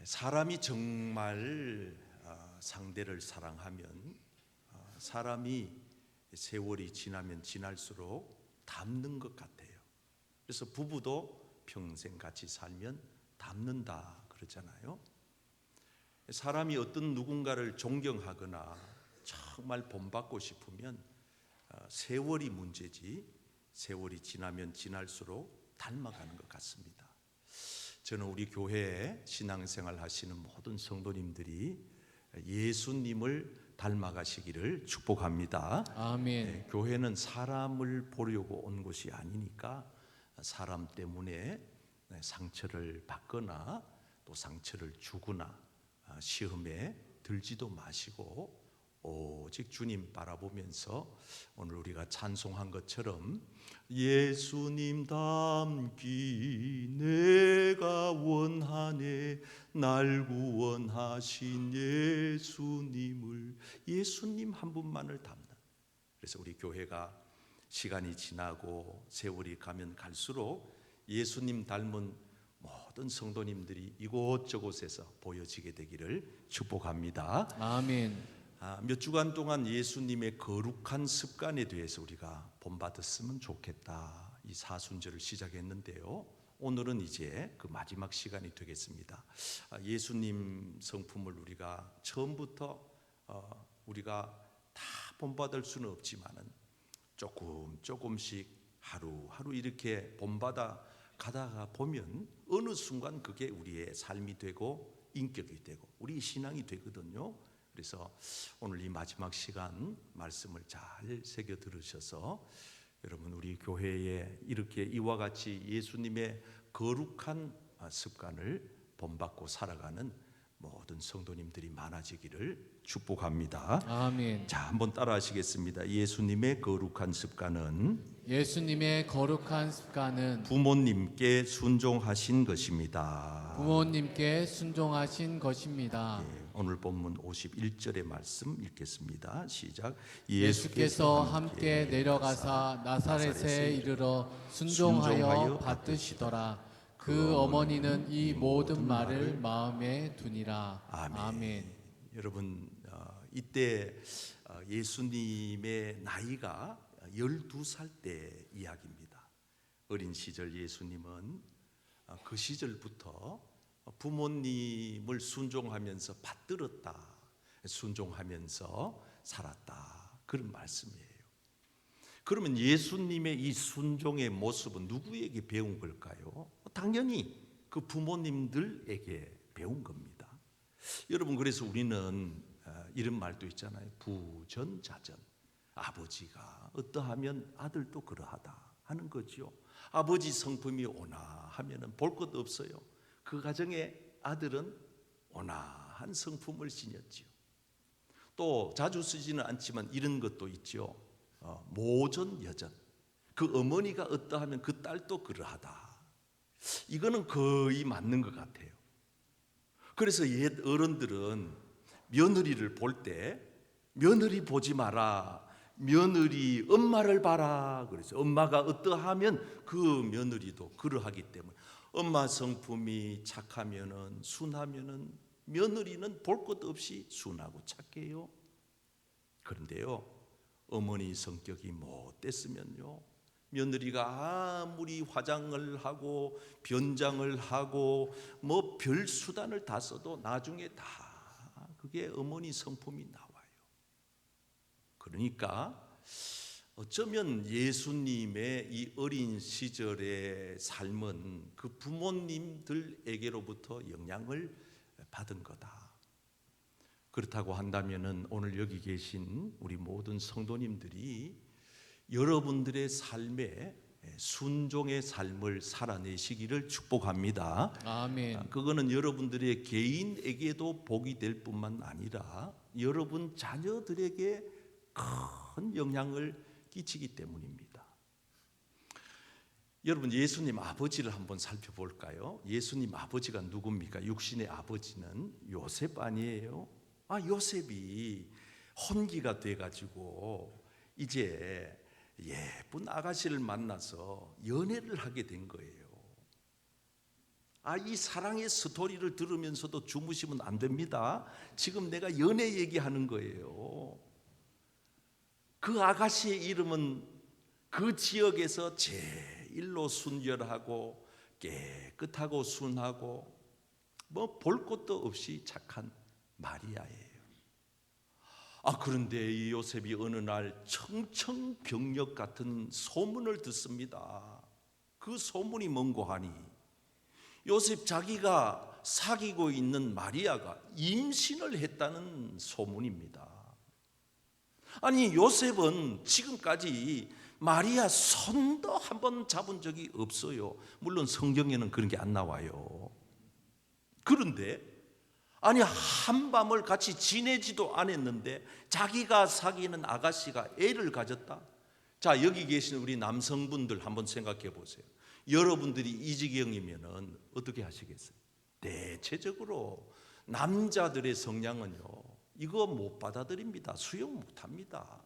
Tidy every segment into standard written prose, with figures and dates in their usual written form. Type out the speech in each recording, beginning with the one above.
사람이 정말 상대를 사랑하면 사람이 세월이 지나면 지날수록 닮는 것 같아요. 그래서 부부도 평생 같이 살면 닮는다 그러잖아요. 사람이 어떤 누군가를 존경하거나 정말 본받고 싶으면 세월이 문제지 세월이 지나면 지날수록 닮아가는 것 같습니다. 저는 우리 교회에 신앙생활 하시는 모든 성도님들이 예수님을 닮아가시기를 축복합니다. 아멘. 교회는 사람을 보려고 온 곳이 아니니까 사람 때문에 상처를 받거나 또 상처를 주거나 시험에 들지도 마시고 오직 주님 바라보면서 오늘 우리가 찬송한 것처럼 예수님 닮기 내가 원하네 날 구원하신 예수님 한 분만을 닮는. 그래서 우리 교회가 시간이 지나고 세월이 가면 갈수록 예수님 닮은 모든 성도님들이 이곳저곳에서 보여지게 되기를 축복합니다. 아멘. 몇 주간 동안 예수님의 거룩한 습관에 대해서 우리가 본받았으면 좋겠다, 이 사순절을 시작했는데요. 오늘은 이제 그 마지막 시간이 되겠습니다. 예수님 성품을 우리가 처음부터 우리가 다 본받을 수는 없지만은 조금씩 하루하루 이렇게 본받아 가다가 보면 어느 순간 그게 우리의 삶이 되고 인격이 되고 우리 신앙이 되거든요. 그래서 오늘 이 마지막 시간 말씀을 잘 새겨 들으셔서 여러분 우리 교회에 이렇게 이와 같이 예수님의 거룩한 습관을 본받고 살아가는 모든 성도님들이 많아지기를 축복합니다. 아멘. 자, 한번 따라 하시겠습니다. 예수님의 거룩한 습관은 예수님의 거룩한 습관은 부모님께 순종하신 것입니다. 부모님께 순종하신 것입니다. 오늘 본문 51절의 말씀 읽겠습니다. 시작. 예수께서 함께 내려가사 나사렛에 이르러 순종하여 받드시더라. 그 어머니는 이 모든 말을 마음에 두니라. 아멘. 여러분 이때 예수님의 나이가 12살 때 이야기입니다. 어린 시절 예수님은 그 시절부터 부모님을 순종하면서 받들었다, 순종하면서 살았다, 그런 말씀이에요. 그러면 예수님의 이 순종의 모습은 누구에게 배운 걸까요? 당연히 그 부모님들에게 배운 겁니다. 여러분, 그래서 우리는 이런 말도 있잖아요. 부전자전. 아버지가 어떠하면 아들도 그러하다 하는 거죠. 아버지 성품이 오나 하면은 볼 것 없어요. 그 가정의 아들은 온화한 성품을 지녔지요. 또 자주 쓰지는 않지만 이런 것도 있죠. 모전여전. 그 어머니가 어떠하면 그 딸도 그러하다. 이거는 거의 맞는 것 같아요. 그래서 옛 어른들은 며느리를 볼 때 며느리 보지 마라, 며느리 엄마를 봐라. 그래서 엄마가 어떠하면 그 며느리도 그러하기 때문에 엄마 성품이 착하면은 순하면은 며느리는 볼 것 없이 순하고 착해요. 그런데요, 어머니 성격이 못됐으면요, 며느리가 아무리 화장을 하고 변장을 하고 뭐 별 수단을 다 써도 나중에 다 그게 어머니 성품이 나와요. 그러니까 어쩌면 예수님의 이 어린 시절의 삶은 그 부모님들에게로부터 영향을 받은 거다. 그렇다고 한다면은 오늘 여기 계신 우리 모든 성도님들이 여러분들의 삶에 순종의 삶을 살아내시기를 축복합니다. 아멘. 그거는 여러분들의 개인에게도 복이 될 뿐만 아니라 여러분 자녀들에게 큰 영향을 끼치기 때문입니다. 여러분, 예수님 아버지를 한번 살펴볼까요? 예수님 아버지가 누굽니까? 육신의 아버지는 요셉 아니에요? 요셉이 혼기가 돼가지고 이제 예쁜 아가씨를 만나서 연애를 하게 된 거예요. 이 사랑의 스토리를 들으면서도 주무시면 안 됩니다. 지금 내가 연애 얘기하는 거예요. 그 아가씨의 이름은 그 지역에서 제일로 순결하고 깨끗하고 순하고 뭐 볼 것도 없이 착한 마리아예요. 그런데 이 요셉이 어느 날 청천벽력 같은 소문을 듣습니다. 그 소문이 뭔고 하니 요셉 자기가 사귀고 있는 마리아가 임신을 했다는 소문입니다. 아니, 요셉은 지금까지 마리아 손도 한번 잡은 적이 없어요. 물론 성경에는 그런 게 안 나와요. 그런데 한밤을 같이 지내지도 않았는데 자기가 사귀는 아가씨가 애를 가졌다. 자, 여기 계신 우리 남성분들 한번 생각해 보세요. 여러분들이 이 지경이면은 어떻게 하시겠어요? 대체적으로 남자들의 성향은요, 이거 못 받아들입니다. 수용 못 합니다.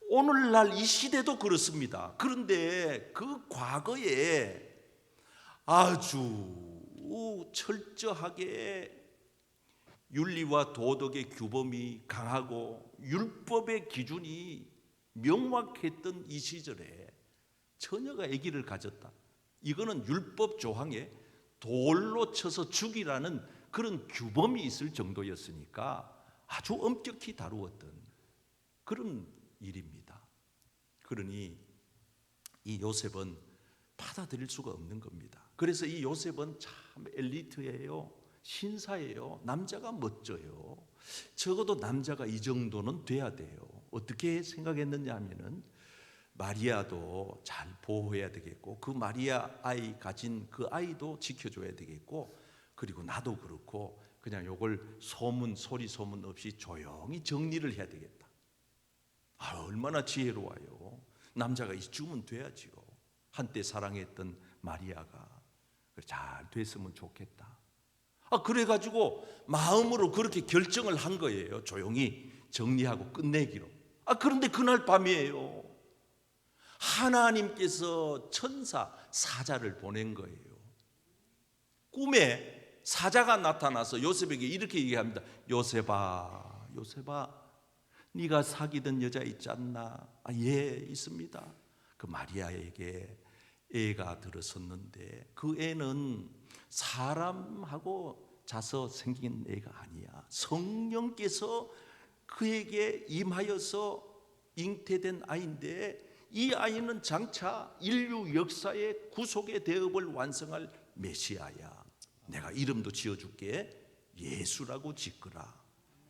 오늘날 이 시대도 그렇습니다. 그런데 그 과거에 아주 철저하게 윤리와 도덕의 규범이 강하고 율법의 기준이 명확했던 이 시절에 처녀가 아기를 가졌다. 이거는 율법 조항에 돌로 쳐서 죽이라는 그런 규범이 있을 정도였으니까 아주 엄격히 다루었던 그런 일입니다. 그러니 이 요셉은 받아들일 수가 없는 겁니다. 그래서 이 요셉은 참 엘리트예요. 신사예요. 남자가 멋져요. 적어도 남자가 이 정도는 돼야 돼요. 어떻게 생각했느냐 하면은 마리아도 잘 보호해야 되겠고 그 마리아 아이 가진 그 아이도 지켜줘야 되겠고 그리고 나도 그렇고 그냥 요걸 소리 소문 없이 조용히 정리를 해야 되겠다. 얼마나 지혜로워요. 남자가 이쯤은 돼야지요. 한때 사랑했던 마리아가 잘 됐으면 좋겠다. 그래가지고 마음으로 그렇게 결정을 한 거예요. 조용히 정리하고 끝내기로. 그런데 그날 밤이에요. 하나님께서 천사 사자를 보낸 거예요. 꿈에 사자가 나타나서 요셉에게 이렇게 얘기합니다. 요셉아, 네가 사귀던 여자 있지 않나? 예, 있습니다. 그 마리아에게 애가 들었었는데 그 애는 사람하고 자서 생긴 애가 아니야. 성령께서 그에게 임하여서 잉태된 아이인데 이 아이는 장차 인류 역사의 구속의 대업을 완성할 메시아야. 내가 이름도 지어줄게. 예수라고 짓거라.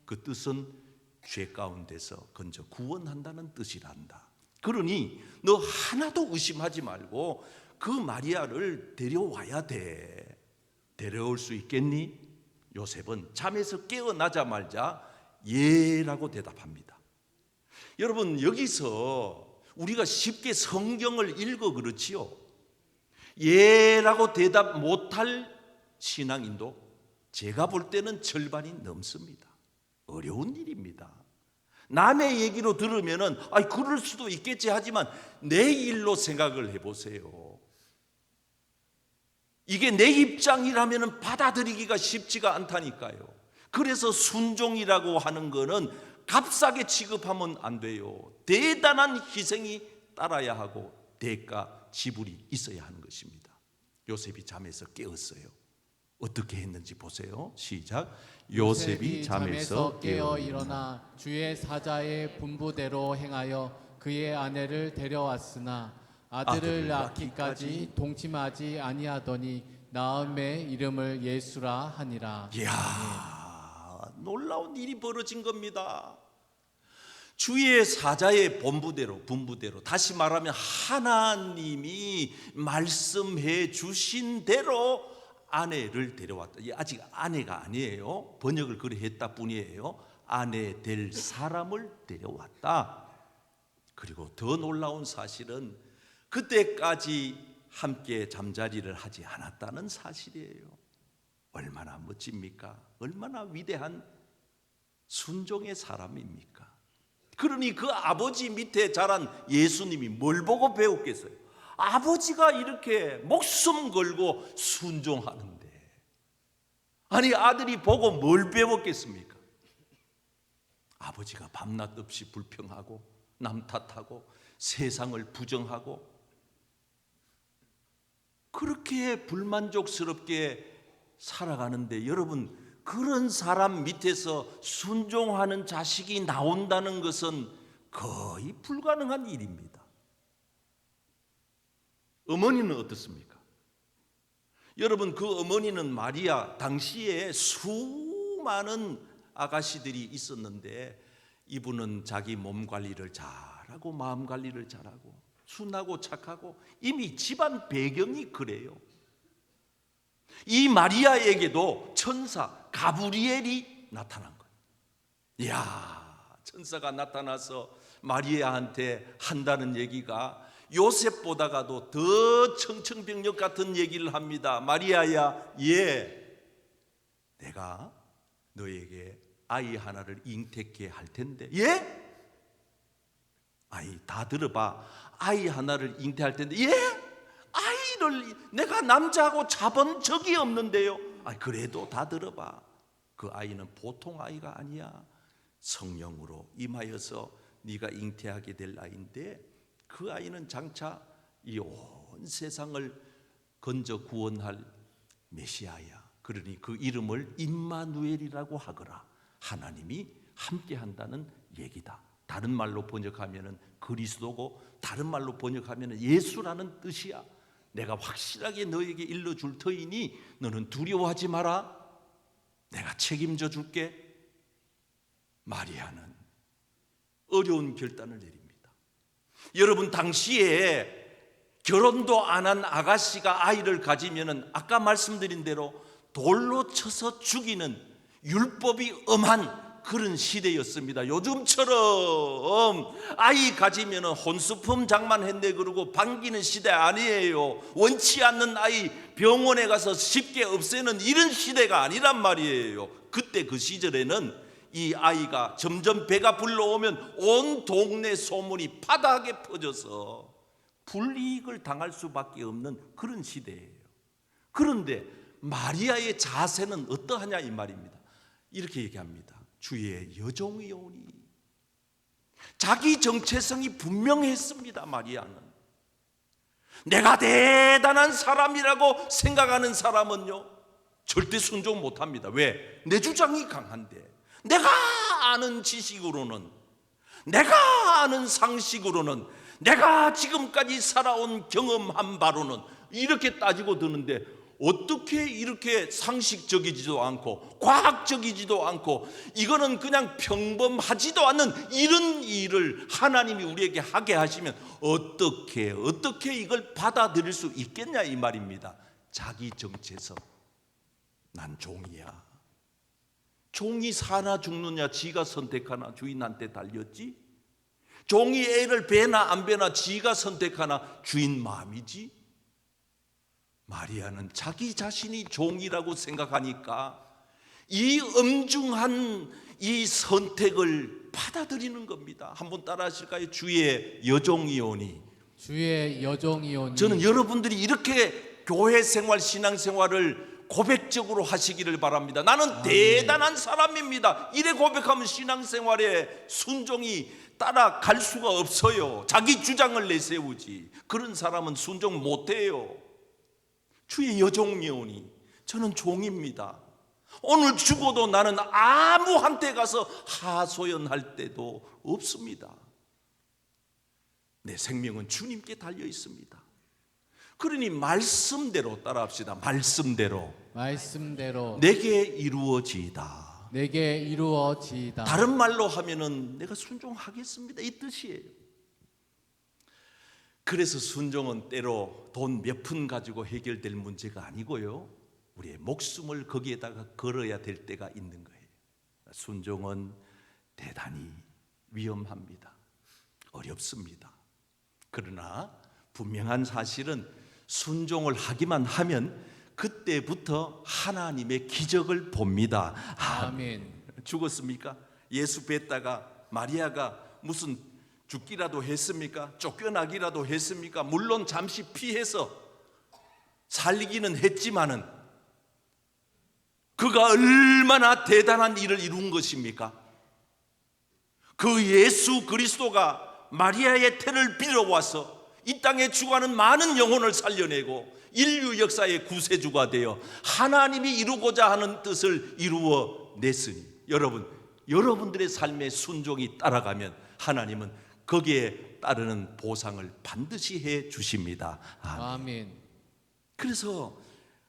그 뜻은 죄 가운데서 건져 구원한다는 뜻이란다. 그러니 너 하나도 의심하지 말고 그 마리아를 데려와야 돼. 데려올 수 있겠니? 요셉은 잠에서 깨어나자마자 예라고 대답합니다. 여러분, 여기서 우리가 쉽게 성경을 읽어 그렇지요. 예라고 대답 못할 신앙인도 제가 볼 때는 절반이 넘습니다. 어려운 일입니다. 남의 얘기로 들으면은 그럴 수도 있겠지 하지만 내 일로 생각을 해보세요. 이게 내 입장이라면 받아들이기가 쉽지가 않다니까요. 그래서 순종이라고 하는 거는 값싸게 취급하면 안 돼요. 대단한 희생이 따라야 하고 대가 지불이 있어야 하는 것입니다. 요셉이 잠에서 깨었어요. 어떻게 했는지 보세요. 시작. 요셉이 잠에서 깨어 일어나 주의 사자의 분부대로 행하여 그의 아내를 데려왔으나 아들을 낳기까지 동침하지 아니하더니 나음의 이름을 예수라 하니라. 이야, 놀라운 일이 벌어진 겁니다. 주의 사자의 분부대로 다시 말하면 하나님이 말씀해 주신 대로 아내를 데려왔다. 아직 아내가 아니에요. 번역을 그렇게 했다 뿐이에요. 아내 될 사람을 데려왔다. 그리고 더 놀라운 사실은 그때까지 함께 잠자리를 하지 않았다는 사실이에요. 얼마나 멋집니까? 얼마나 위대한 순종의 사람입니까? 그러니 그 아버지 밑에 자란 예수님이 뭘 보고 배웠겠어요? 아버지가 이렇게 목숨 걸고 순종하는데, 아니 아들이 보고 뭘 배웠겠습니까? 아버지가 밤낮 없이 불평하고 남 탓하고 세상을 부정하고 그렇게 불만족스럽게 살아가는데, 여러분, 그런 사람 밑에서 순종하는 자식이 나온다는 것은 거의 불가능한 일입니다. 어머니는 어떻습니까? 여러분, 그 어머니는 마리아, 당시에 수많은 아가씨들이 있었는데 이분은 자기 몸 관리를 잘하고 마음 관리를 잘하고 순하고 착하고 이미 집안 배경이 그래요. 이 마리아에게도 천사 가브리엘이 나타난 거예요. 이야, 천사가 나타나서 마리아한테 한다는 얘기가 요셉보다가도 더 청천벽력 같은 얘기를 합니다. 마리아야, 내가 너에게 아이 하나를 잉태케 할 텐데. 아이, 다 들어봐. 아이 하나를 잉태할 텐데. 아이를 내가 남자하고 잡은 적이 없는데요. 그래도 다 들어봐. 그 아이는 보통 아이가 아니야. 성령으로 임하여서 네가 잉태하게 될 아이인데, 그 아이는 장차 이 온 세상을 건져 구원할 메시아야. 그러니 그 이름을 임마누엘이라고 하거라. 하나님이 함께 한다는 얘기다. 다른 말로 번역하면은 그리스도고, 다른 말로 번역하면은 예수라는 뜻이야. 내가 확실하게 너에게 일러줄 터이니 너는 두려워하지 마라. 내가 책임져 줄게. 마리아는 어려운 결단을 내립니다. 여러분, 당시에 결혼도 안 한 아가씨가 아이를 가지면은 아까 말씀드린 대로 돌로 쳐서 죽이는 율법이 엄한 그런 시대였습니다. 요즘처럼 아이 가지면은 혼수품 장만했네 그러고 반기는 시대 아니에요. 원치 않는 아이 병원에 가서 쉽게 없애는 이런 시대가 아니란 말이에요. 그때 그 시절에는 이 아이가 점점 배가 불러오면 온 동네 소문이 파다하게 퍼져서 불이익을 당할 수밖에 없는 그런 시대예요. 그런데 마리아의 자세는 어떠하냐 이 말입니다. 이렇게 얘기합니다. 주의 여종이오니. 자기 정체성이 분명했습니다. 마리아는 내가 대단한 사람이라고 생각하는 사람은요 절대 순종 못합니다. 왜? 내 주장이 강한데, 내가 아는 지식으로는, 내가 아는 상식으로는, 내가 지금까지 살아온 경험한 바로는 이렇게 따지고 드는데, 어떻게 이렇게 상식적이지도 않고 과학적이지도 않고 이거는 그냥 평범하지도 않는 이런 일을 하나님이 우리에게 하게 하시면 어떻게 이걸 받아들일 수 있겠냐 이 말입니다. 자기 정체성. 난 종이야. 종이 사나 죽느냐 지가 선택하나 주인한테 달렸지. 종이 애를 베나 안 베나 지가 선택하나 주인 마음이지. 마리아는 자기 자신이 종이라고 생각하니까 이 엄중한 이 선택을 받아들이는 겁니다. 한번 따라 하실까요? 주의 여종이오니. 주의 여종이오니. 저는 여러분들이 이렇게 교회 생활, 신앙 생활을 고백적으로 하시기를 바랍니다. 나는 대단한 사람입니다. 이래 고백하면 신앙생활에 순종이 따라갈 수가 없어요. 자기 주장을 내세우지. 그런 사람은 순종 못해요. 주의 여종이오니. 저는 종입니다. 오늘 죽어도 나는 아무한테 가서 하소연할 때도 없습니다. 내 생명은 주님께 달려 있습니다. 그러니 말씀대로 따라합시다. 말씀대로 내게 이루어지이다. 내게 이루어지이다. 다른 말로 하면은 내가 순종하겠습니다 이 뜻이에요. 그래서 순종은 때로 돈 몇 푼 가지고 해결될 문제가 아니고요, 우리의 목숨을 거기에다가 걸어야 될 때가 있는 거예요. 순종은 대단히 위험합니다. 어렵습니다. 그러나 분명한 사실은 순종을 하기만 하면 그때부터 하나님의 기적을 봅니다. 아멘. 죽었습니까? 예수 뵀다가 마리아가 무슨 죽기라도 했습니까? 쫓겨나기라도 했습니까? 물론 잠시 피해서 살리기는 했지만은 그가 얼마나 대단한 일을 이룬 것입니까? 그 예수 그리스도가 마리아의 태를 빌어와서 이 땅에 죽어가는 많은 영혼을 살려내고 인류 역사의 구세주가 되어 하나님이 이루고자 하는 뜻을 이루어 냈으니 여러분들의 삶의 순종이 따라가면 하나님은 거기에 따르는 보상을 반드시 해 주십니다. 아멘. 아멘. 그래서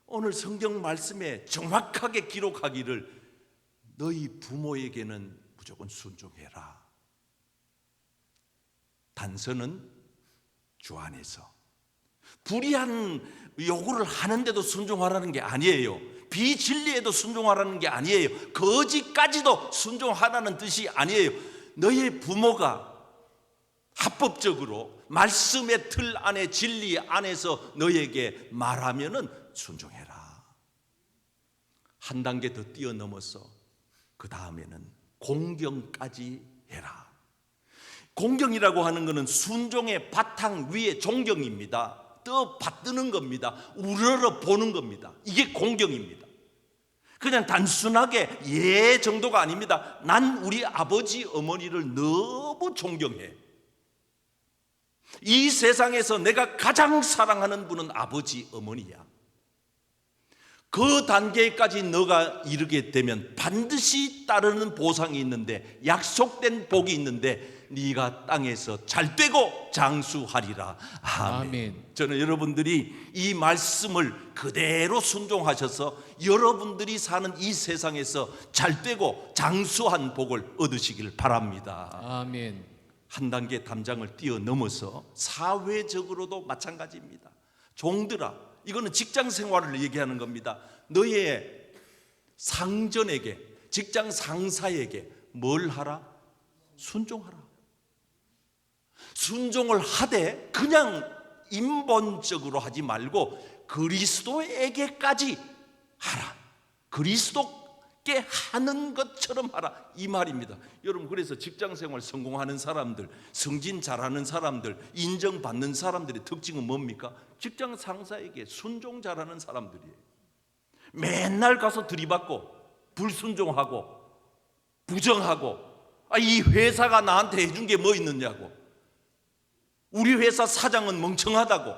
오늘 성경 말씀에 정확하게 기록하기를 너희 부모에게는 무조건 순종해라. 단서는 주 안에서. 불의한 요구를 하는데도 순종하라는 게 아니에요. 비진리에도 순종하라는 게 아니에요. 거짓까지도 순종하라는 뜻이 아니에요. 너희 부모가 합법적으로 말씀의 틀 안에 진리 안에서 너에게 말하면은 순종해라. 한 단계 더 뛰어넘어서 그 다음에는 공경까지 해라. 공경이라고 하는 것은 순종의 바탕 위에 존경입니다. 떠 받드는 겁니다. 우러러 보는 겁니다. 이게 공경입니다. 그냥 단순하게 예 정도가 아닙니다. 난 우리 아버지 어머니를 너무 존경해. 이 세상에서 내가 가장 사랑하는 분은 아버지 어머니야. 그 단계까지 너가 이르게 되면 반드시 따르는 보상이 있는데, 약속된 복이 있는데, 네가 땅에서 잘되고 장수하리라. 아멘. 아멘. 저는 여러분들이 이 말씀을 그대로 순종하셔서 여러분들이 사는 이 세상에서 잘되고 장수한 복을 얻으시길 바랍니다. 아멘. 한 단계 담장을 뛰어넘어서 사회적으로도 마찬가지입니다. 종들아, 이거는 직장 생활을 얘기하는 겁니다. 너의 상전에게, 직장 상사에게 뭘 하라? 순종하라. 순종을 하되 그냥 인본적으로 하지 말고 그리스도에게까지 하라. 그리스도께 하는 것처럼 하라, 이 말입니다. 여러분, 그래서 직장생활 성공하는 사람들, 승진 잘하는 사람들, 인정받는 사람들의 특징은 뭡니까? 직장 상사에게 순종 잘하는 사람들이에요. 맨날 가서 들이받고 불순종하고 부정하고, 이 회사가 나한테 해준 게 뭐 있느냐고, 우리 회사 사장은 멍청하다고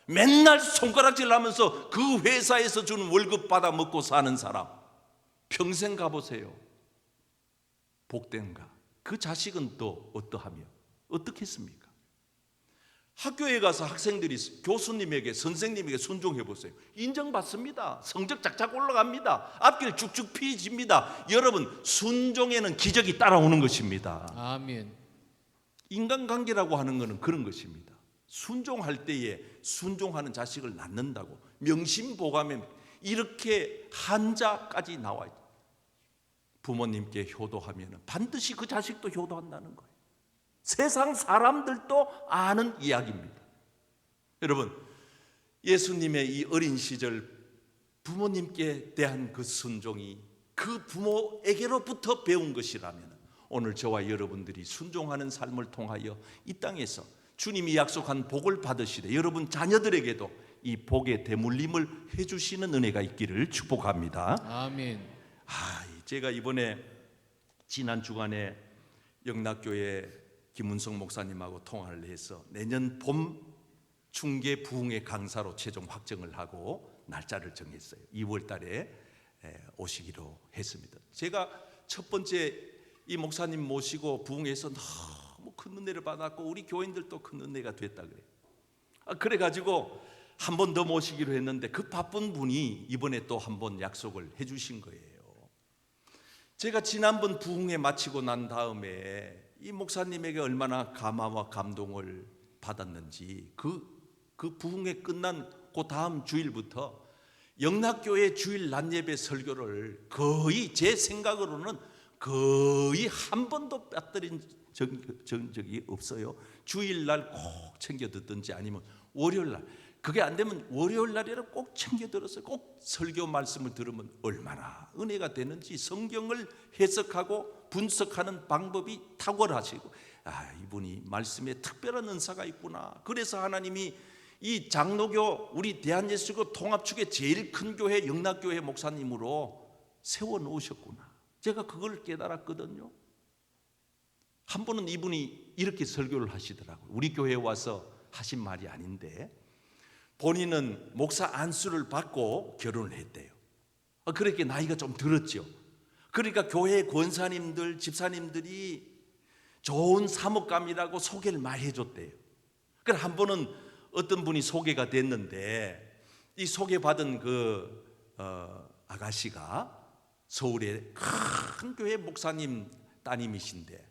맨날 손가락질 하면서 그 회사에서 주는 월급 받아 먹고 사는 사람, 평생 가보세요. 복된가? 그 자식은 또 어떠하며 어떻겠습니까? 학교에 가서 학생들이 교수님에게, 선생님에게 순종해 보세요. 인정받습니다. 성적 작작 올라갑니다. 앞길 쭉쭉 피집니다. 여러분, 순종에는 기적이 따라오는 것입니다. 아멘. 인간관계라고 하는 것은 그런 것입니다. 순종할 때에 순종하는 자식을 낳는다고 명심보감에 이렇게 한자까지 나와요. 부모님께 효도하면 반드시 그 자식도 효도한다는 거예요. 세상 사람들도 아는 이야기입니다. 여러분, 예수님의 이 어린 시절 부모님께 대한 그 순종이 그 부모에게로부터 배운 것이라면, 오늘 저와 여러분들이 순종하는 삶을 통하여 이 땅에서 주님이 약속한 복을 받으시되 여러분 자녀들에게도 이 복의 대물림을 해주시는 은혜가 있기를 축복합니다. 아멘. 제가 이번에 지난 주간에 영락교회 김문성 목사님하고 통화를 해서 내년 봄 중계 부흥회 강사로 최종 확정을 하고 날짜를 정했어요. 2월 달에 오시기로 했습니다. 제가 첫 번째 이 목사님 모시고 부흥회에서 너무 큰 은혜를 받았고 우리 교인들도 큰 은혜가 됐다 그래요. 그래가지고 한 번 더 모시기로 했는데 그 바쁜 분이 이번에 또 한 번 약속을 해주신 거예요. 제가 지난번 부흥회 마치고 난 다음에 이 목사님에게 얼마나 감화와 감동을 받았는지, 그 부흥회 끝난 그 다음 주일부터 영락교회 주일 낮예배 설교를 거의 제 생각으로는 거의 한 번도 빠뜨린 적이 없어요. 주일날 꼭 챙겨 듣든지 아니면 월요일날, 그게 안 되면 월요일날이라 꼭 챙겨 들었어요. 꼭 설교 말씀을 들으면 얼마나 은혜가 되는지 성경을 해석하고 분석하는 방법이 탁월하시고, 이분이 말씀에 특별한 은사가 있구나. 그래서 하나님이 이 장로교, 우리 대한예수교 통합축의 제일 큰 교회 영락교회 목사님으로 세워놓으셨구나. 제가 그걸 깨달았거든요. 한 번은 이분이 이렇게 설교를 하시더라고요. 우리 교회에 와서 하신 말이 아닌데, 본인은 목사 안수를 받고 결혼을 했대요. 그렇게 나이가 좀 들었죠. 그러니까 교회 권사님들, 집사님들이 좋은 사목감이라고 소개를 많이 해줬대요. 그래서 한 번은 어떤 분이 소개가 됐는데, 이 소개받은 아가씨가 서울의 큰 교회 목사님 따님이신데,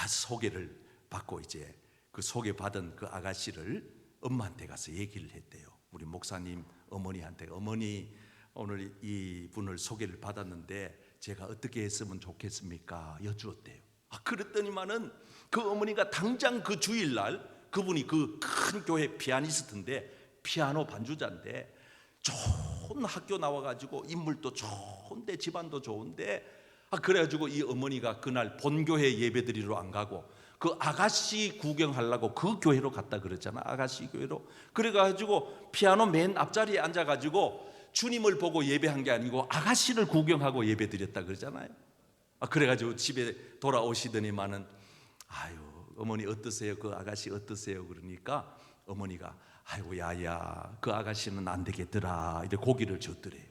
소개를 받고 이제 그 소개받은 그 아가씨를 엄마한테 가서 얘기를 했대요. 우리 목사님 어머니한테, 어머니 오늘 이 분을 소개를 받았는데 제가 어떻게 했으면 좋겠습니까? 여쭈었대요. 그랬더니만은 그 어머니가 당장 그 주일날, 그분이 그 큰 교회 피아니스트인데, 피아노 반주자인데, 좋은 학교 나와가지고 인물도 좋은데 집안도 좋은데, 그래가지고 이 어머니가 그날 본교회 예배드리러 안 가고 그 아가씨 구경하려고 그 교회로 갔다 그랬잖아. 아가씨 교회로. 그래가지고 피아노 맨 앞자리에 앉아가지고 주님을 보고 예배한 게 아니고 아가씨를 구경하고 예배드렸다 그러잖아요. 그래가지고 집에 돌아오시더니만은, 어머니 어떠세요? 그 아가씨 어떠세요? 그러니까 어머니가, 야야, 그 아가씨는 안 되겠더라, 이렇게 고기를 줬더래요.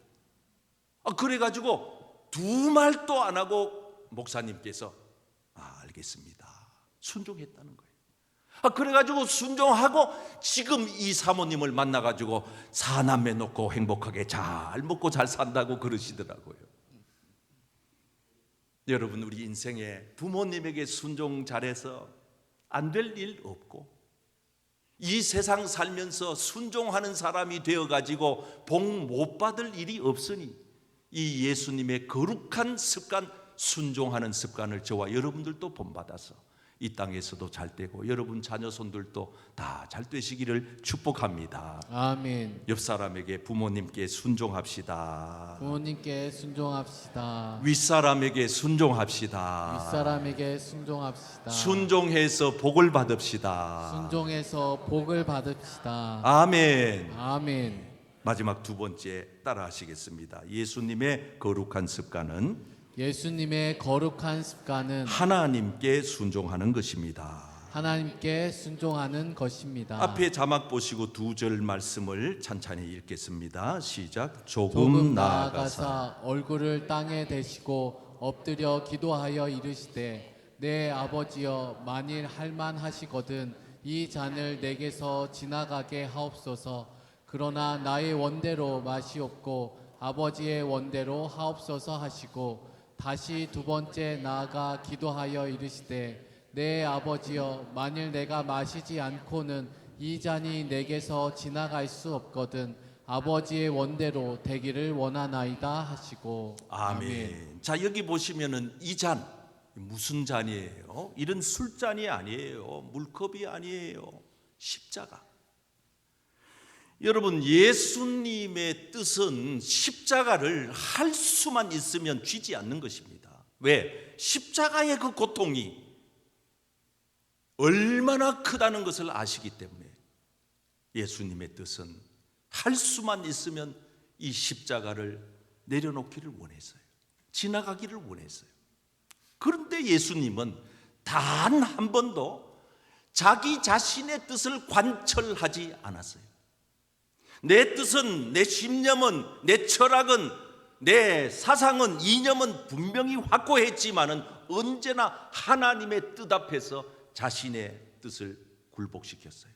그래가지고 두 말도 안 하고 목사님께서 알겠습니다, 순종했다는 거예요. 그래가지고 순종하고 지금 이 사모님을 만나가지고 사남매 놓고 행복하게 잘 먹고 잘 산다고 그러시더라고요. 여러분, 우리 인생에 부모님에게 순종 잘해서 안 될 일 없고, 이 세상 살면서 순종하는 사람이 되어가지고 복 못 받을 일이 없으니, 이 예수님의 거룩한 습관, 순종하는 습관을 저와 여러분들도 본받아서 이 땅에서도 잘 되고 여러분 자녀 손들도 다 잘 되시기를 축복합니다. 아멘. 옆 사람에게, 부모님께 순종합시다. 부모님께 순종합시다. 윗사람에게 순종합시다. 윗사람에게 순종합시다. 순종해서 복을 받읍시다. 순종해서 복을 받읍시다. 아멘. 아멘. 마지막 두 번째 따라하시겠습니다. 예수님의 거룩한 습관은 예수님의 거룩한 습관은 하나님께 순종하는 것입니다. 하나님께 순종하는 것입니다. 앞에 자막 보시고 두 절 말씀을 찬찬히 읽겠습니다. 시작. 조금 나아가사 얼굴을 땅에 대시고 엎드려 기도하여 이르시되, 내 아버지여, 만일 할만하시거든 이 잔을 내게서 지나가게 하옵소서. 그러나 나의 원대로 마시옵고 아버지의 원대로 하옵소서 하시고, 다시 두 번째 나아가 기도하여 이르시되, 내 아버지여, 만일 내가 마시지 않고는 이 잔이 내게서 지나갈 수 없거든 아버지의 원대로 되기를 원하나이다 하시고. 아멘. 자, 여기 보시면은 이 잔, 무슨 잔이에요? 이런 술잔이 아니에요. 물컵이 아니에요. 십자가. 여러분, 예수님의 뜻은 십자가를 할 수만 있으면 쥐지 않는 것입니다. 왜? 십자가의 그 고통이 얼마나 크다는 것을 아시기 때문에 예수님의 뜻은 할 수만 있으면 이 십자가를 내려놓기를 원했어요. 지나가기를 원했어요. 그런데 예수님은 단 한 번도 자기 자신의 뜻을 관철하지 않았어요. 내 뜻은, 내 신념은, 내 철학은, 내 사상은, 이념은 분명히 확고했지만은 언제나 하나님의 뜻 앞에서 자신의 뜻을 굴복시켰어요.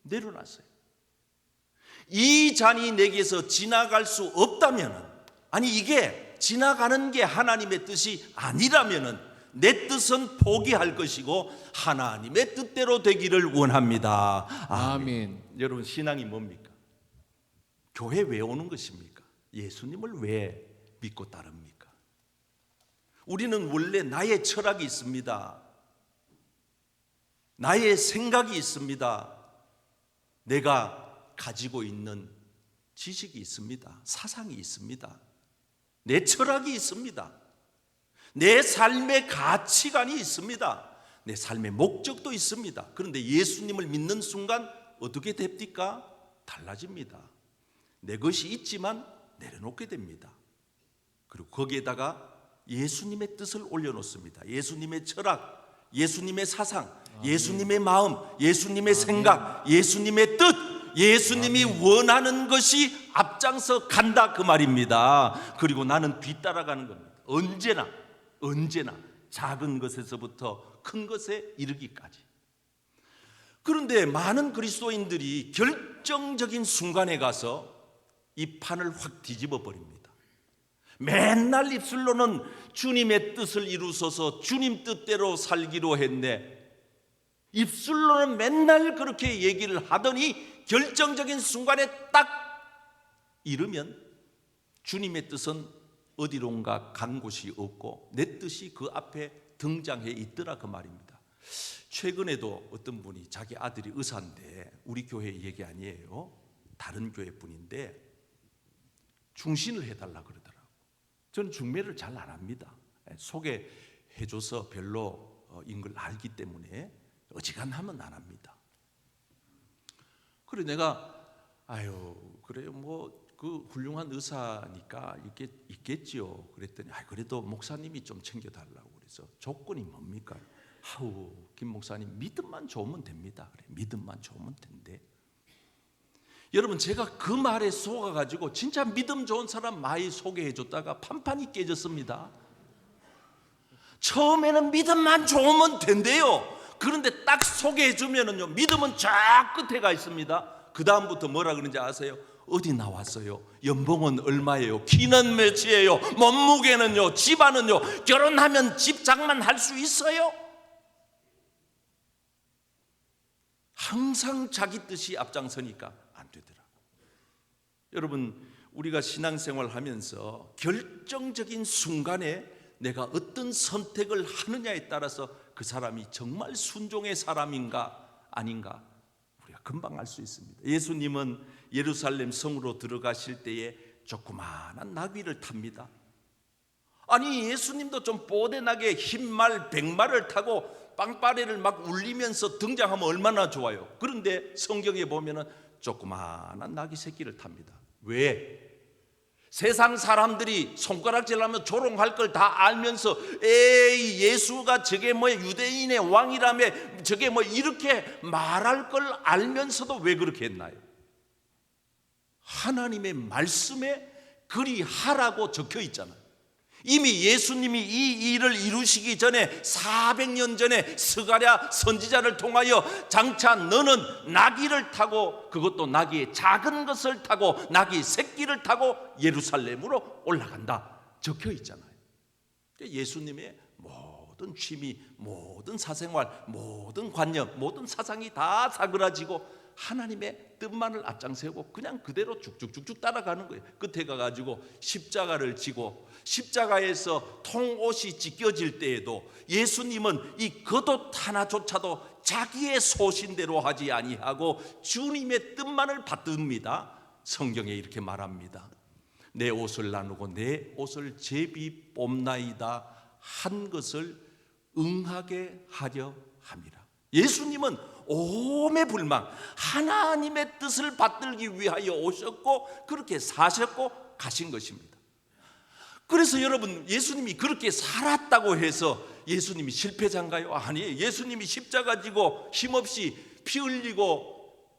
내려놨어요. 이 잔이 내게서 지나갈 수 없다면은, 아니 이게 지나가는 게 하나님의 뜻이 아니라면은 내 뜻은 포기할 것이고 하나님의 뜻대로 되기를 원합니다. 아멘. 여러분, 신앙이 뭡니까? 교회 왜 오는 것입니까? 예수님을 왜 믿고 따릅니까? 우리는 원래 나의 철학이 있습니다. 나의 생각이 있습니다. 내가 가지고 있는 지식이 있습니다. 사상이 있습니다. 내 철학이 있습니다. 내 삶의 가치관이 있습니다. 내 삶의 목적도 있습니다. 그런데 예수님을 믿는 순간 어떻게 됩니까? 달라집니다. 내 것이 있지만 내려놓게 됩니다. 그리고 거기에다가 예수님의 뜻을 올려놓습니다. 예수님의 철학, 예수님의 사상, 예수님의 마음, 예수님의 생각, 예수님의 뜻, 예수님이 원하는 것이 앞장서 간다 그 말입니다. 그리고 나는 뒤따라가는 겁니다. 언제나 작은 것에서부터 큰 것에 이르기까지. 그런데 많은 그리스도인들이 결정적인 순간에 가서 이 판을 확 뒤집어 버립니다. 맨날 입술로는 주님의 뜻을 이루소서, 주님 뜻대로 살기로 했네. 입술로는 맨날 그렇게 얘기를 하더니 결정적인 순간에 딱 이르면 주님의 뜻은 어디론가 간 곳이 없고 내 뜻이 그 앞에 등장해 있더라 그 말입니다. 최근에도 어떤 분이 자기 아들이 의사인데 우리 교회 얘기 아니에요. 다른 교회 분인데 중신을 해달라 그러더라고요. 저는 중매를 잘 안 합니다. 소개해줘서 별로인 걸 알기 때문에 어지간하면 안 합니다. 그래 내가 그래요 뭐 그 훌륭한 의사니까 있겠지요. 그랬더니 그래도 목사님이 좀 챙겨달라고 그래서 조건이 뭡니까? 김 목사님 믿음만 좋으면 됩니다. 그래 믿음만 좋으면 된대. 여러분 제가 그 말에 속아가지고 진짜 믿음 좋은 사람 많이 소개해줬다가 판판이 깨졌습니다. 처음에는 믿음만 좋으면 된대요. 그런데 딱 소개해주면은요 믿음은 저 끝에 가 있습니다. 그 다음부터 뭐라 그러는지 아세요? 어디 나왔어요? 연봉은 얼마예요? 키는 몇이에요? 몸무게는요? 집안은요? 결혼하면 집 장만할 수 있어요? 항상 자기 뜻이 앞장서니까 안 되더라. 여러분 우리가 신앙생활 하면서 결정적인 순간에 내가 어떤 선택을 하느냐에 따라서 그 사람이 정말 순종의 사람인가 아닌가 우리가 금방 알 수 있습니다. 예수님은 예루살렘 성으로 들어가실 때에 조그마한 나귀를 탑니다. 아니 예수님도 좀 뽀대나게 흰말 백마를 타고 빵빠레를 막 울리면서 등장하면 얼마나 좋아요. 그런데 성경에 보면은 조그마한 나귀 새끼를 탑니다. 왜? 세상 사람들이 손가락질하면 조롱할 걸 다 알면서 에이 예수가 저게 뭐 유대인의 왕이라며 저게 뭐 이렇게 말할 걸 알면서도 왜 그렇게 했나요? 하나님의 말씀에 그리하라고 적혀 있잖아요. 이미 예수님이 이 일을 이루시기 전에 400년 전에 스가랴 선지자를 통하여 장차 너는 나귀를 타고 그것도 나귀의 작은 것을 타고 나귀 새끼를 타고 예루살렘으로 올라간다 적혀 있잖아요. 예수님의 모든 취미, 모든 사생활, 모든 관념, 모든 사상이 다 사그라지고 하나님의 뜻만을 앞장세우고 그냥 그대로 쭉쭉쭉쭉 따라가는 거예요. 끝에 가가지고 십자가를 지고 십자가에서 통옷이 찢겨질 때에도 예수님은 이 겉옷 하나조차도 자기의 소신대로 하지 아니하고 주님의 뜻만을 받듭니다. 성경에 이렇게 말합니다. 내 옷을 나누고 내 옷을 제비 뽑나이다 한 것을 응하게 하려 함이라. 예수님은 오매불망 하나님의 뜻을 받들기 위하여 오셨고 그렇게 사셨고 가신 것입니다. 그래서 여러분 예수님이 그렇게 살았다고 해서 예수님이 실패자인가요? 아니에요. 예수님이 십자가 지고 힘없이 피 흘리고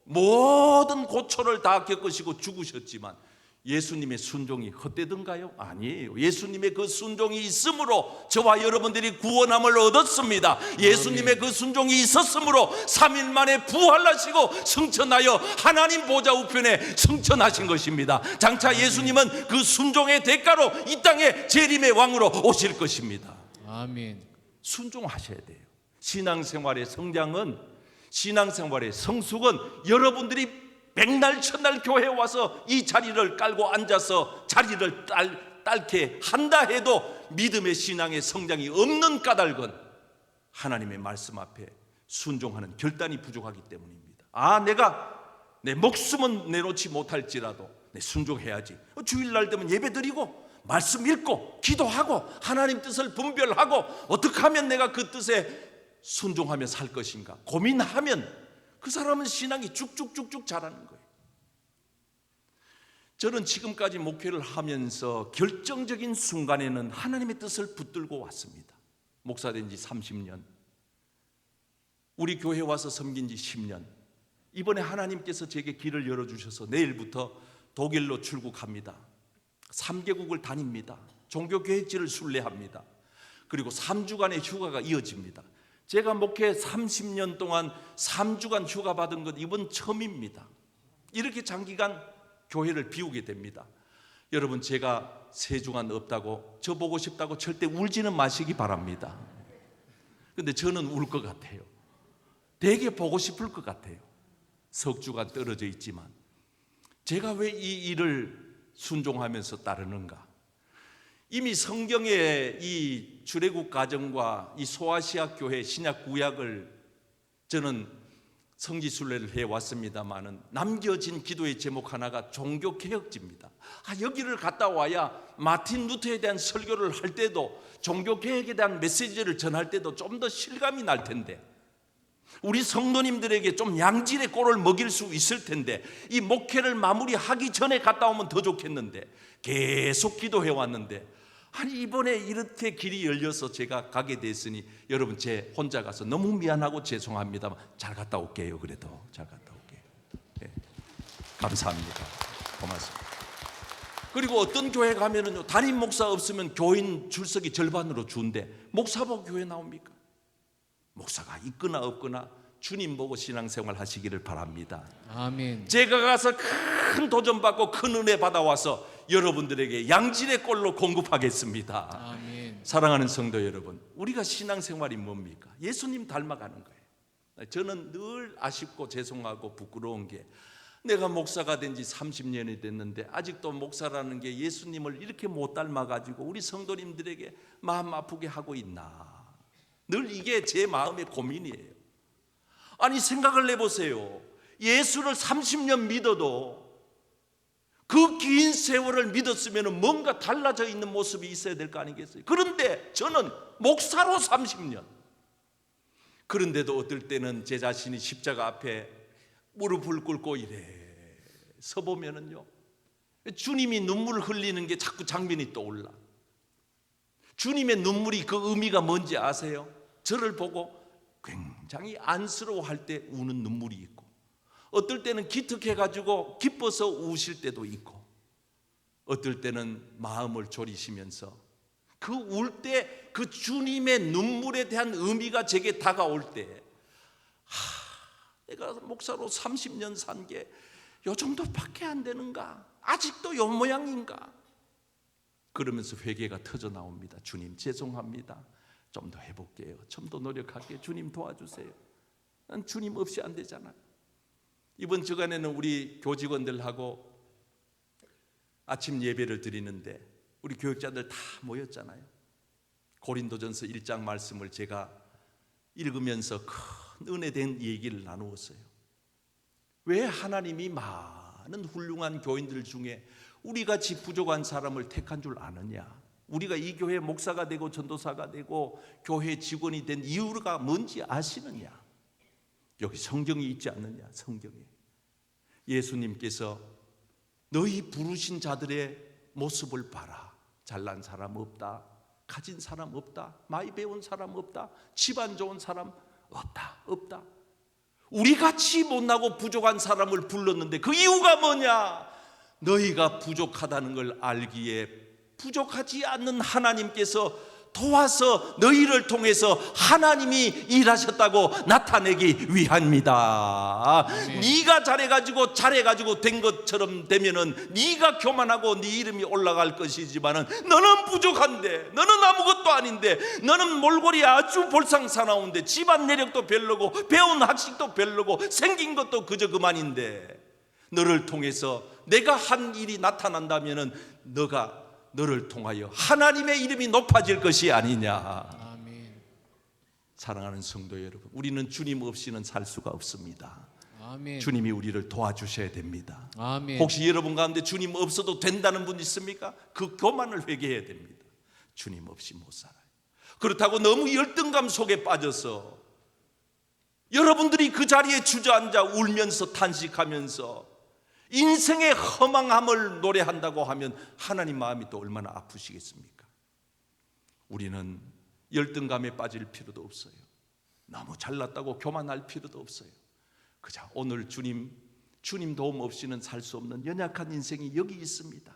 모든 고초를 다 겪으시고 죽으셨지만 예수님의 순종이 헛되던가요? 아니에요. 예수님의 그 순종이 있으므로 저와 여러분들이 구원함을 얻었습니다. 예수님의 그 순종이 있었으므로 3일 만에 부활하시고 승천하여 하나님 보좌 우편에 승천하신 것입니다. 장차 예수님은 그 순종의 대가로 이 땅에 재림의 왕으로 오실 것입니다. 아멘. 순종하셔야 돼요. 신앙생활의 성장은, 신앙생활의 성숙은 여러분들이 백날 천날 교회에 와서 이 자리를 깔고 앉아서 자리를 딸게 한다 해도 믿음의 신앙의 성장이 없는 까닭은 하나님의 말씀 앞에 순종하는 결단이 부족하기 때문입니다. 내가 내 목숨은 내놓지 못할지라도 내 순종해야지. 주일날 되면 예배 드리고 말씀 읽고 기도하고 하나님 뜻을 분별하고 어떻게 하면 내가 그 뜻에 순종하며 살 것인가 고민하면 그 사람은 신앙이 쭉쭉쭉쭉 자라는 거예요. 저는 지금까지 목회를 하면서 결정적인 순간에는 하나님의 뜻을 붙들고 왔습니다. 목사된 지 30년, 우리 교회 와서 섬긴 지 10년, 이번에 하나님께서 제게 길을 열어주셔서 내일부터 독일로 출국합니다. 3개국을 다닙니다. 종교계획지를 순례합니다. 그리고 3주간의 휴가가 이어집니다. 제가 목회 30년 동안 3주간 휴가 받은 것 이번 처음입니다. 이렇게 장기간 교회를 비우게 됩니다. 여러분, 제가 3주간 없다고, 저 보고 싶다고 절대 울지는 마시기 바랍니다. 근데 저는 울 것 같아요. 되게 보고 싶을 것 같아요. 석주간 떨어져 있지만 제가 왜 이 일을 순종하면서 따르는가? 이미 성경의 이 출애굽 과정과 이 소아시아 교회 신약 구약을 저는 성지순례를 해왔습니다마는 남겨진 기도의 제목 하나가 종교개혁지입니다. 여기를 갔다 와야 마틴 루터에 대한 설교를 할 때도 종교개혁에 대한 메시지를 전할 때도 좀 더 실감이 날 텐데, 우리 성도님들에게 좀 양질의 꼴을 먹일 수 있을 텐데, 이 목회를 마무리하기 전에 갔다 오면 더 좋겠는데 계속 기도해 왔는데, 아니 이번에 이렇게 길이 열려서 제가 가게 됐으니 여러분, 제 혼자 가서 너무 미안하고 죄송합니다만 잘 갔다 올게요. 그래도 잘 갔다 올게요. 네. 감사합니다. 고맙습니다. 그리고 어떤 교회 가면은요, 담임 목사 없으면 교인 출석이 절반으로 준대. 목사 보고 교회 나옵니까? 목사가 있거나 없거나 주님 보고 신앙생활 하시기를 바랍니다. 아멘. 제가 가서 큰 도전 받고 큰 은혜 받아와서 여러분들에게 양질의 꼴로 공급하겠습니다. 아멘. 사랑하는 성도 여러분, 우리가 신앙생활이 뭡니까? 예수님 닮아가는 거예요. 저는 늘 아쉽고 죄송하고 부끄러운 게, 내가 목사가 된 지 30년이 됐는데 아직도 목사라는 게 예수님을 이렇게 못 닮아가지고 우리 성도님들에게 마음 아프게 하고 있나, 늘 이게 제 마음의 고민이에요. 아니 생각을 해보세요. 예수를 30년 믿어도 그 긴 세월을 믿었으면 뭔가 달라져 있는 모습이 있어야 될 거 아니겠어요? 그런데 저는 목사로 30년, 그런데도 어떨 때는 제 자신이 십자가 앞에 무릎을 꿇고 이래 서보면은요, 주님이 눈물을 흘리는 게 자꾸 장면이 떠올라. 주님의 눈물이 그 의미가 뭔지 아세요? 저를 보고 굉장히 안쓰러워할 때 우는 눈물이 있고, 어떨 때는 기특해가지고 기뻐서 우실 때도 있고, 어떨 때는 마음을 졸이시면서 그 울 때 그 주님의 눈물에 대한 의미가 제게 다가올 때, 내가 목사로 30년 산 게 요 정도밖에 안 되는가? 아직도 요 모양인가? 그러면서 회개가 터져 나옵니다. 주님 죄송합니다. 좀 더 해볼게요. 좀 더 노력할게요. 주님 도와주세요. 난 주님 없이 안 되잖아요. 이번 주간에는 우리 교직원들하고 아침 예배를 드리는데 우리 교육자들 다 모였잖아요. 고린도전서 1장 말씀을 제가 읽으면서 큰 은혜된 얘기를 나누었어요. 왜 하나님이 많은 훌륭한 교인들 중에 우리같이 부족한 사람을 택한 줄 아느냐? 우리가 이 교회 목사가 되고 전도사가 되고 교회 직원이 된 이유가 뭔지 아시느냐? 여기 성경이 있지 않느냐? 성경에 예수님께서 너희 부르신 자들의 모습을 봐라. 잘난 사람 없다, 가진 사람 없다, 많이 배운 사람 없다, 집안 좋은 사람 없다. 우리같이 못나고 부족한 사람을 불렀는데 그 이유가 뭐냐? 너희가 부족하다는 걸 알기에 부족하지 않는 하나님께서 도와서 너희를 통해서 하나님이 일하셨다고 나타내기 위함이다. 네가 잘해가지고 된 것처럼 되면은 네가 교만하고 네 이름이 올라갈 것이지만은 너는 부족한데, 너는 아무것도 아닌데, 너는 몰골이 아주 볼상사나운데, 집안 내력도 별로고 배운 학식도 별로고 생긴 것도 그저 그만인데, 너를 통해서 내가 한 일이 나타난다면은 너를 통하여 하나님의 이름이 높아질 것이 아니냐. 아멘. 사랑하는 성도 여러분, 우리는 주님 없이는 살 수가 없습니다. 아멘. 아멘. 주님이 우리를 도와주셔야 됩니다. 아멘. 혹시 여러분 가운데 주님 없어도 된다는 분 있습니까? 그 교만을 회개해야 됩니다. 주님 없이 못 살아요. 그렇다고 너무 열등감 속에 빠져서 여러분들이 그 자리에 주저앉아 울면서 탄식하면서 인생의 허망함을 노래한다고 하면 하나님 마음이 또 얼마나 아프시겠습니까? 우리는 열등감에 빠질 필요도 없어요. 너무 잘났다고 교만할 필요도 없어요. 그저 오늘 주님 도움 없이는 살 수 없는 연약한 인생이 여기 있습니다.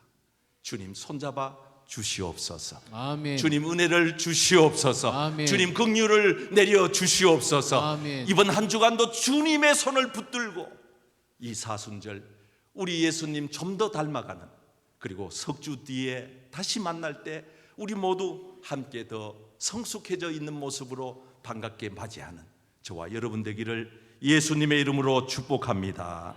주님 손잡아 주시옵소서. 아멘. 주님 은혜를 주시옵소서. 아멘. 주님 긍휼을 내려 주시옵소서. 아멘. 이번 한 주간도 주님의 손을 붙들고 이 사순절 우리 예수님 좀 더 닮아가는, 그리고 석주 뒤에 다시 만날 때 우리 모두 함께 더 성숙해져 있는 모습으로 반갑게 맞이하는 저와 여러분 되기를 예수님의 이름으로 축복합니다.